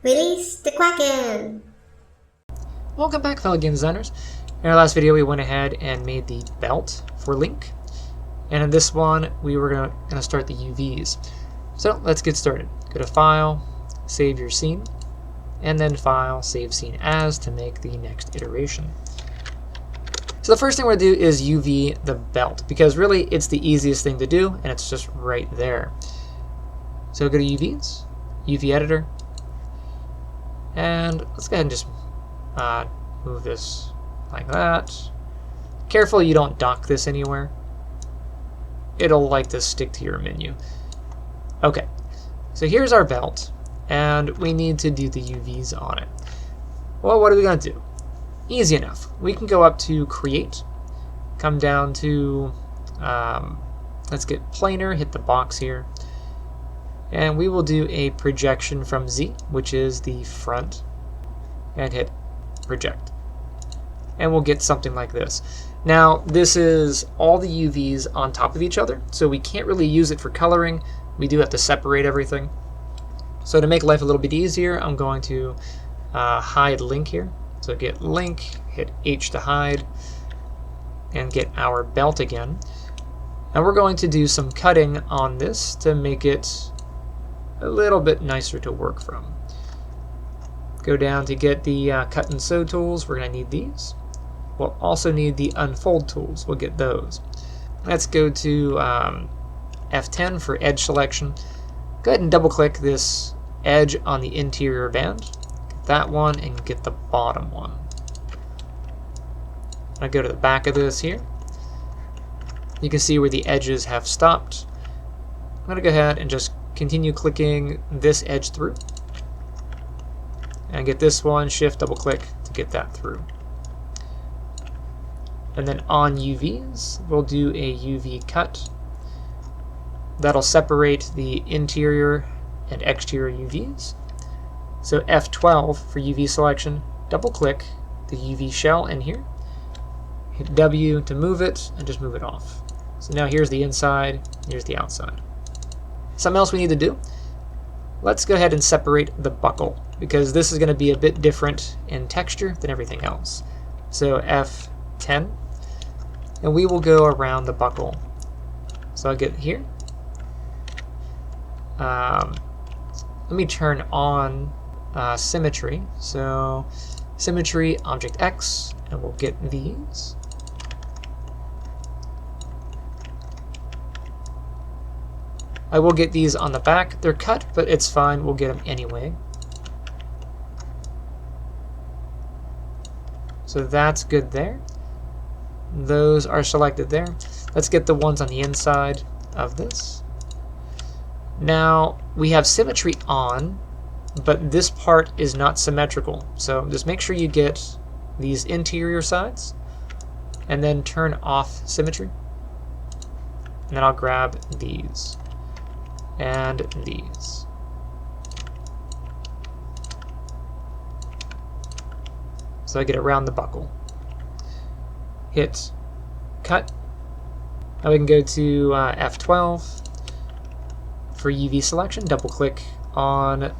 Release the Kraken! Welcome back, fellow game designers. In our last video we went ahead and made the belt for Link, and in this one we were going to start the UVs. So let's get started. Go to File, Save Your Scene, and then File, Save Scene As to make the next iteration. So the first thing we're going to do is UV the belt, because really it's the easiest thing to do and it's just right there. So go to UVs, UV Editor, and let's go ahead and just move this like that. Careful you don't dock this anywhere. It'll like to stick to your menu. Okay, so here's our belt, and we need to do the UVs on it. Well, what are we going to do? Easy enough. We can go up to Create, come down to, let's get Planar, hit the box here, and we will do a projection from Z, which is the front, and hit Project. And we'll get something like this. Now, this is all the UVs on top of each other, so we can't really use it for coloring. We do have to separate everything. So to make life a little bit easier, I'm going to hide Link here. So get Link, hit H to hide, and get our belt again. And we're going to do some cutting on this to make it a little bit nicer to work from. Go down to get the cut and sew tools. We're going to need these. We'll also need the unfold tools. We'll get those. Let's go to F10 for edge selection. Go ahead and double click this edge on the interior band. Get that one and get the bottom one. I go to the back of this here. You can see where the edges have stopped. I'm going to go ahead and just continue clicking this edge through. And get this one, shift, double click to get that through. And then on UVs, we'll do a UV cut. That'll separate the interior and exterior UVs. So F12 for UV selection, double click the UV shell in here. Hit W to move it, and just move it off. So now here's the inside, here's the outside. Something else we need to do. Let's go ahead and separate the buckle, because this is going to be a bit different in texture than everything else. So F10, and we will go around the buckle. So I'll get here. Let me turn on symmetry. So symmetry, object X, and we'll get these. I will get these on the back. They're cut, but it's fine. We'll get them anyway. So that's good there. Those are selected there. Let's get the ones on the inside of this. Now, we have symmetry on, but this part is not symmetrical. So just make sure you get these interior sides, and then turn off symmetry. And then I'll grab these. And these. So I get around the buckle. Hit cut. Now we can go to F12 for UV selection. Double click on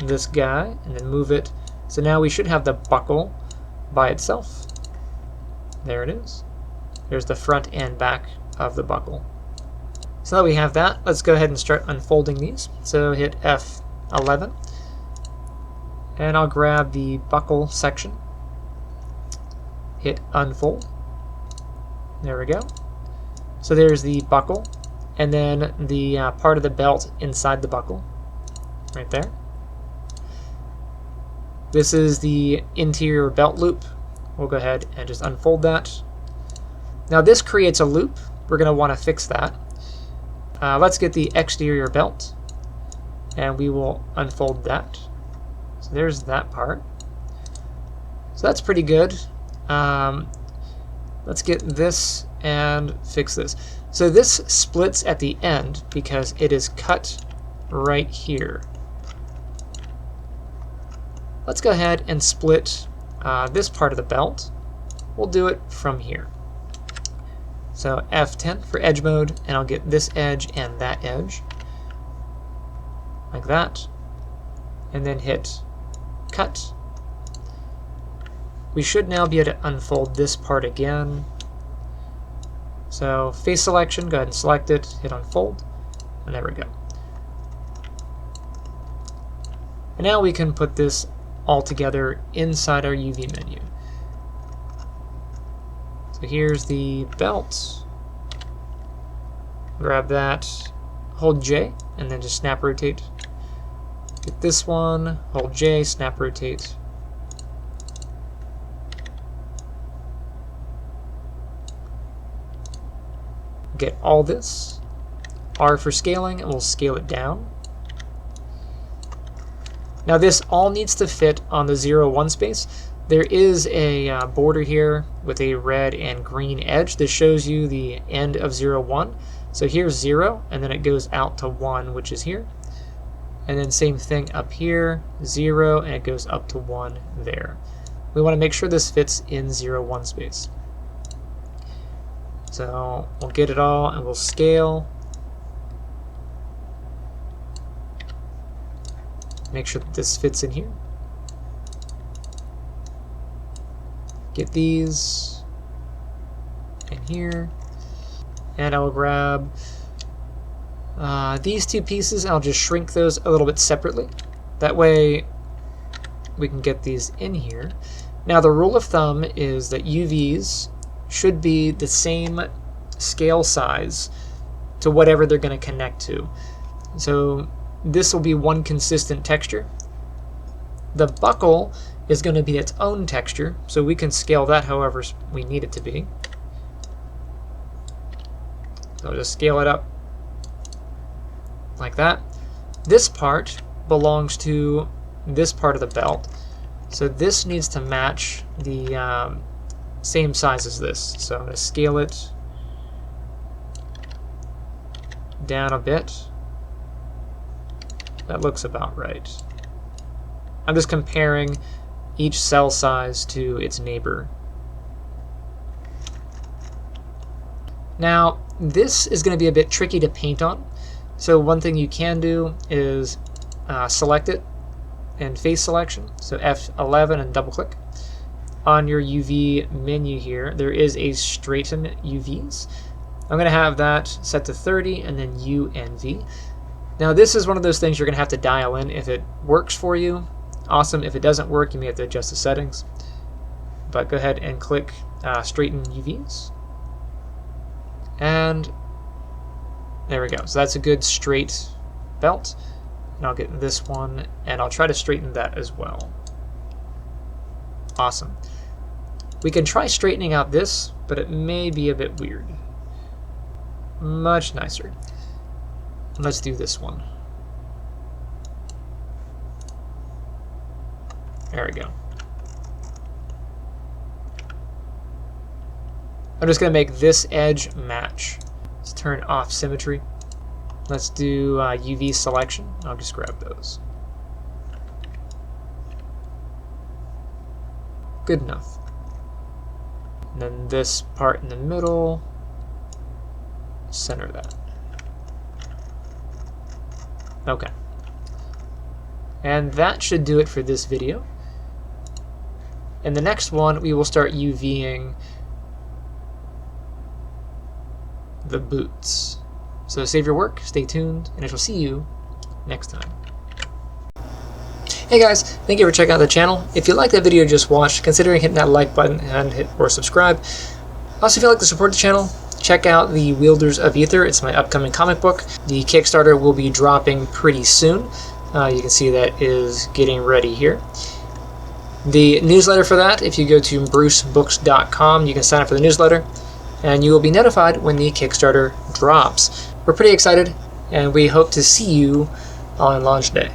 this guy and then move it. So now we should have the buckle by itself. There it is. There's the front and back of the buckle. So that we have that, let's go ahead and start unfolding these. So hit F11, and I'll grab the buckle section, hit unfold. There we go. So there's the buckle, and then the part of the belt inside the buckle, right there. This is the interior belt loop. We'll go ahead and just unfold that. Now this creates a loop. We're going to want to fix that. Let's get the exterior belt, and we will unfold that. So there's that part. So that's pretty good. Let's get this and fix this. So this splits at the end because it is cut right here. Let's go ahead and split this part of the belt. We'll do it from here. So F10 for edge mode, and I'll get this edge and that edge, like that, and then hit cut. We should now be able to unfold this part again. So face selection, go ahead and select it, hit unfold, and there we go. And now we can put this all together inside our UV menu. So here's the belt. Grab that, hold J, and then just snap rotate. Get this one, hold J, snap rotate. Get all this. R for scaling, and we'll scale it down. Now this all needs to fit on the 0, 1 space. There is a border here with a red and green edge. This shows you the end of 0, 1. So here's 0, and then it goes out to 1, which is here. And then same thing up here, 0, and it goes up to 1 there. We want to make sure this fits in 0, 1 space. So we'll get it all, and we'll scale. Make sure that this fits in here. Get these in here. And I will grab these two pieces, and I'll just shrink those a little bit separately. That way we can get these in here. Now the rule of thumb is that UVs should be the same scale size to whatever they're going to connect to. So this will be one consistent texture. The buckle is going to be its own texture, so we can scale that however we need it to be. So I'll just scale it up like that. This part belongs to this part of the belt, so this needs to match the same size as this. So I'm going to scale it down a bit. That looks about right. I'm just comparing each cell size to its neighbor. Now, this is going to be a bit tricky to paint on. So one thing you can do is select it and face selection. So F11 and double click. On your UV menu here, there is a straighten UVs. I'm going to have that set to 30 and then U and V. Now this is one of those things you're going to have to dial in. If it works for you, awesome. If it doesn't work, you may have to adjust the settings. But go ahead and click straighten UVs. And there we go. So that's a good straight belt. And I'll get this one, and I'll try to straighten that as well. Awesome. We can try straightening out this, but it may be a bit weird. Much nicer. Let's do this one. There we go. I'm just going to make this edge match. Let's turn off symmetry. Let's do UV selection. I'll just grab those. Good enough. And then this part in the middle, center that. Okay. And that should do it for this video. In the next one, we will start UVing the boots. So save your work, stay tuned, and I shall see you next time. Hey guys, thank you for checking out the channel. If you like that video you just watched, consider hitting that like button and hit or subscribe. Also, if you'd like to support the channel, check out the Wielders of Ether. It's my upcoming comic book. The Kickstarter will be dropping pretty soon. You can see that is getting ready here. The newsletter for that, if you go to brucebooks.com, you can sign up for the newsletter, and you will be notified when the Kickstarter drops. We're pretty excited, and we hope to see you on launch day.